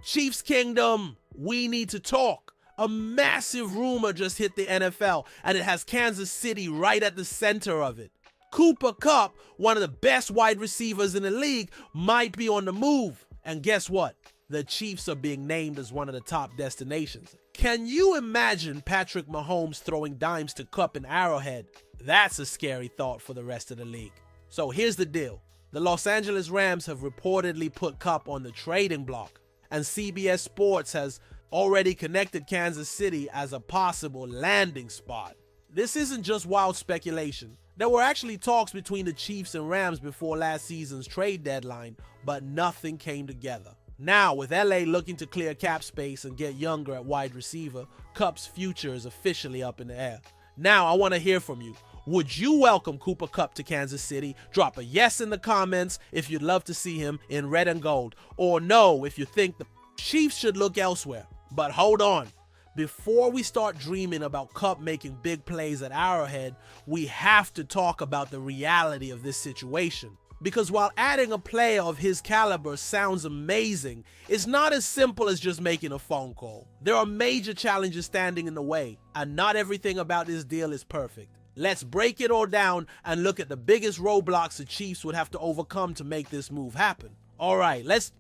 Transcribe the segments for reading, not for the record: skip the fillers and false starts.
Chiefs Kingdom, we need to talk. A massive rumor just hit the NFL, and it has Kansas City right at the center of it. Kupp, one of the best wide receivers in the league, might be on the move. And guess what? The Chiefs are being named as one of the top destinations. Can you imagine Patrick Mahomes throwing dimes to Kupp in Arrowhead? That's a scary thought for the rest of the league. So here's the deal. The Los Angeles Rams have reportedly put Kupp on the trading block, and CBS Sports has already connected Kansas City as a possible landing spot. This isn't just wild speculation. There were actually talks between the Chiefs and Rams before last season's trade deadline, but nothing came together. Now, with LA looking to clear cap space and get younger at wide receiver, Kupp's future is officially up in the air. Now, I want to hear from you. Would you welcome Kupp to Kansas City? Drop a yes in the comments if you'd love to see him in red and gold, or no if you think the Chiefs should look elsewhere. But hold on. Before we start dreaming about Kupp making big plays at Arrowhead, we have to talk about the reality of this situation. Because while adding a player of his caliber sounds amazing, it's not as simple as just making a phone call. There are major challenges standing in the way, and not everything about this deal is perfect. Let's break it all down and look at the biggest roadblocks the Chiefs would have to overcome to make this move happen. Alright, let's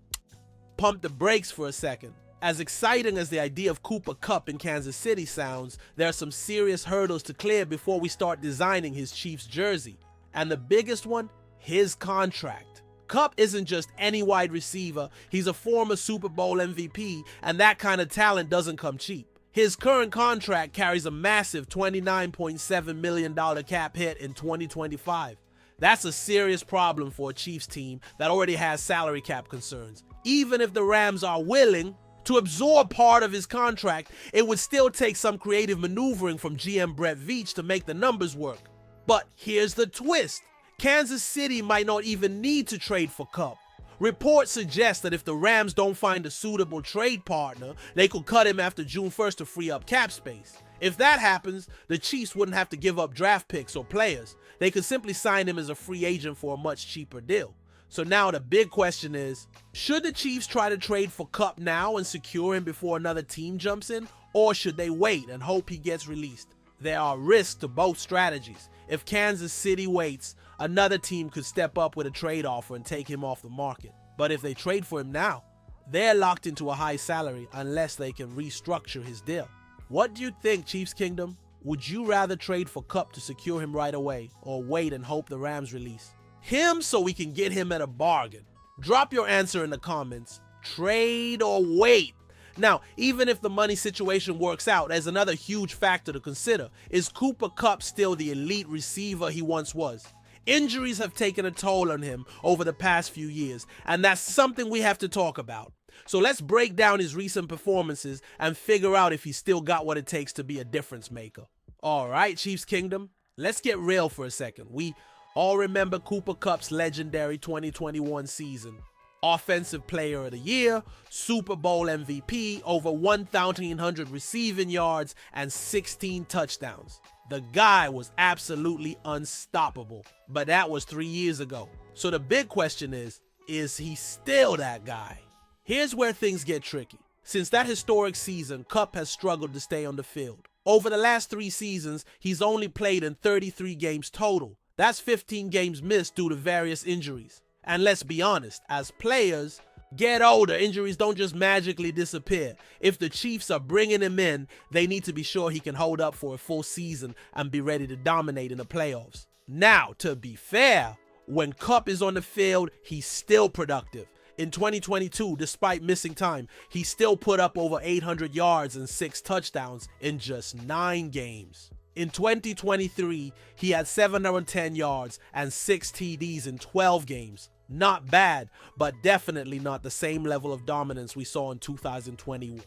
pump the brakes for a second. As exciting as the idea of Kupp in Kansas City sounds, there are some serious hurdles to clear before we start designing his Chiefs jersey. And the biggest one? His contract. Kupp isn't just any wide receiver, he's a former Super Bowl MVP, and that kind of talent doesn't come cheap. His current contract carries a massive $29.7 million cap hit in 2025. That's a serious problem for a Chiefs team that already has salary cap concerns. Even if the Rams are willing to absorb part of his contract, it would still take some creative maneuvering from GM Brett Veach to make the numbers work. But here's the twist. Kansas City might not even need to trade for Kupp. Reports suggest that if the Rams don't find a suitable trade partner, they could cut him after June 1st to free up cap space. If that happens, the Chiefs wouldn't have to give up draft picks or players. They could simply sign him as a free agent for a much cheaper deal. So now the big question is, should the Chiefs try to trade for Kupp now and secure him before another team jumps in, or should they wait and hope he gets released? There are risks to both strategies. If Kansas City waits, another team could step up with a trade offer and take him off the market. But if they trade for him now, they're locked into a high salary unless they can restructure his deal. What do you think, Chiefs Kingdom? Would you rather trade for Kupp to secure him right away, or wait and hope the Rams release him so we can get him at a bargain? Drop your answer in the comments. Trade or wait? Now, even if the money situation works out, there's another huge factor to consider. Is Kupp still the elite receiver he once was? Injuries have taken a toll on him over the past few years, and that's something we have to talk about. So let's break down his recent performances and figure out if he's still got what it takes to be a difference maker. Alright, Chiefs Kingdom, let's get real for a second. We all remember Kupp's legendary 2021 season. Offensive Player of the Year, Super Bowl MVP, over 1,100 receiving yards, and 16 touchdowns. The guy was absolutely unstoppable, but that was 3 years ago. So the big question is he still that guy? Here's where things get tricky. Since that historic season, Kupp has struggled to stay on the field. Over the last 3 seasons, he's only played in 33 games total. That's 15 games missed due to various injuries. And let's be honest, as players get older, injuries don't just magically disappear. If the Chiefs are bringing him in, they need to be sure he can hold up for a full season and be ready to dominate in the playoffs. Now, to be fair, when Kupp is on the field, he's still productive. In 2022, despite missing time, he still put up over 800 yards and 6 touchdowns in just 9 games. In 2023, he had 710 yards and 6 TDs in 12 games. Not bad, but definitely not the same level of dominance we saw in 2021.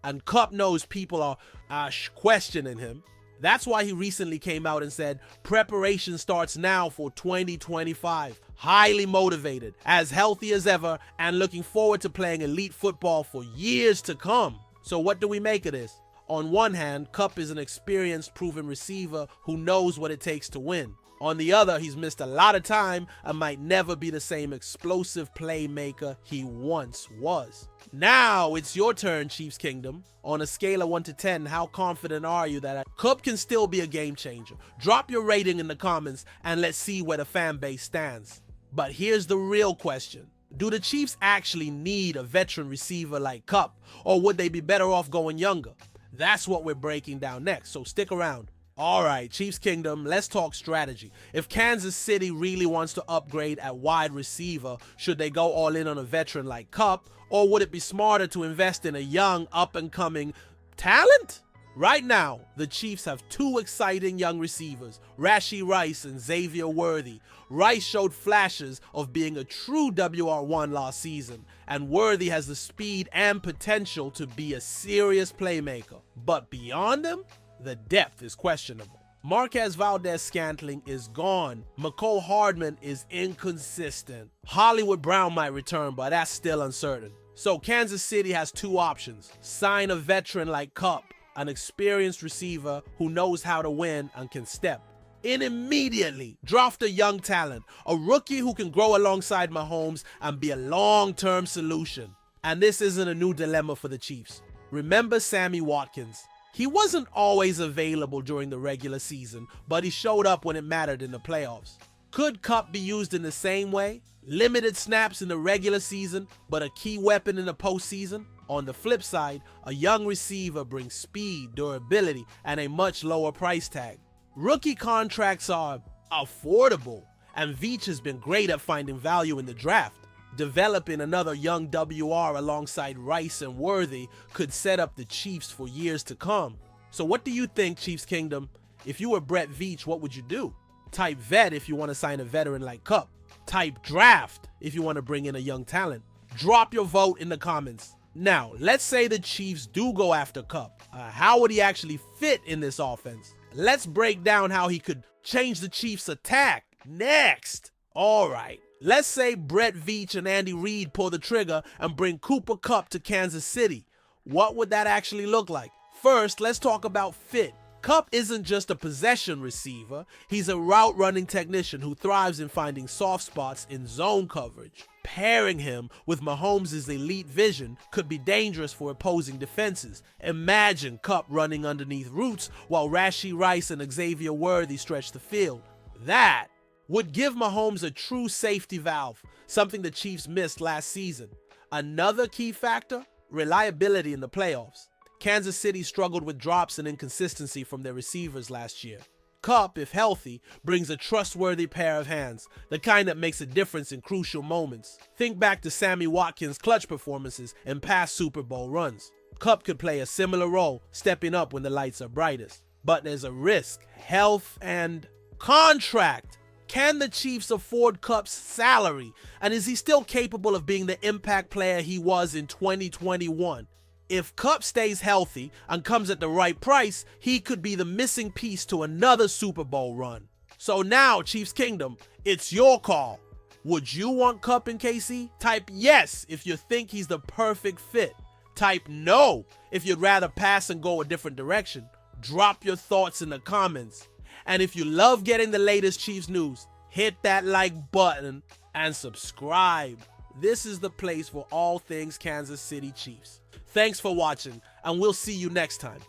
And Kupp knows people are questioning him. That's why he recently came out and said, preparation starts now for 2025. Highly motivated, as healthy as ever, and looking forward to playing elite football for years to come. So what do we make of this? On one hand, Kupp is an experienced, proven receiver who knows what it takes to win. On the other, he's missed a lot of time and might never be the same explosive playmaker he once was. Now it's your turn, Chiefs Kingdom. On a scale of 1 to 10, how confident are you that Kupp can still be a game changer? Drop your rating in the comments and let's see where the fan base stands. But here's the real question. Do the Chiefs actually need a veteran receiver like Kupp, or would they be better off going younger? That's what we're breaking down next, so stick around. Alright, Chiefs Kingdom, let's talk strategy. If Kansas City really wants to upgrade at wide receiver, should they go all in on a veteran like Kupp, or would it be smarter to invest in a young, up-and-coming talent? Right now, the Chiefs have two exciting young receivers, Rashee Rice and Xavier Worthy. Rice showed flashes of being a true WR1 last season, and Worthy has the speed and potential to be a serious playmaker. But beyond him, the depth is questionable. Marquez Valdes-Scantling is gone. Mecole Hardman is inconsistent. Hollywood Brown might return, but that's still uncertain. So Kansas City has two options. Sign a veteran like Kupp, an experienced receiver who knows how to win and can step in immediately. Draft a young talent, a rookie who can grow alongside Mahomes and be a long-term solution. And this isn't a new dilemma for the Chiefs. Remember Sammy Watkins. He wasn't always available during the regular season, but he showed up when it mattered in the playoffs. Could Kupp be used in the same way? Limited snaps in the regular season, but a key weapon in the postseason? On the flip side, a young receiver brings speed, durability, and a much lower price tag. Rookie contracts are affordable, and Veach has been great at finding value in the draft. Developing another young WR alongside Rice and Worthy could set up the Chiefs for years to come. So what do you think, Chiefs Kingdom? If you were Brett Veach, what would you do? Type vet if you want to sign a veteran like Kupp. Type draft if you want to bring in a young talent. Drop your vote in the comments. Now, let's say the Chiefs do go after Kupp. How would he actually fit in this offense? Let's break down how he could change the Chiefs' attack next. Alright, let's say Brett Veach and Andy Reid pull the trigger and bring Cooper Kupp to Kansas City. What would that actually look like? First, let's talk about fit. Kupp isn't just a possession receiver, he's a route running technician who thrives in finding soft spots in zone coverage. Pairing him with Mahomes' elite vision could be dangerous for opposing defenses. Imagine Kupp running underneath routes while Rashee Rice and Xavier Worthy stretch the field. That would give Mahomes a true safety valve, something the Chiefs missed last season. Another key factor, reliability in the playoffs. Kansas City struggled with drops and inconsistency from their receivers last year. Kupp, if healthy, brings a trustworthy pair of hands, the kind that makes a difference in crucial moments. Think back to Sammy Watkins' clutch performances in past Super Bowl runs. Kupp could play a similar role, stepping up when the lights are brightest. But there's a risk, health, and contract. Can the Chiefs afford Kupp's salary? And is he still capable of being the impact player he was in 2021? If Kupp stays healthy and comes at the right price, he could be the missing piece to another Super Bowl run. So now, Chiefs Kingdom, it's your call. Would you want Kupp in KC? Type yes if you think he's the perfect fit. Type no if you'd rather pass and go a different direction. Drop your thoughts in the comments. And if you love getting the latest Chiefs news, hit that like button and subscribe. This is the place for all things Kansas City Chiefs. Thanks for watching, and we'll see you next time.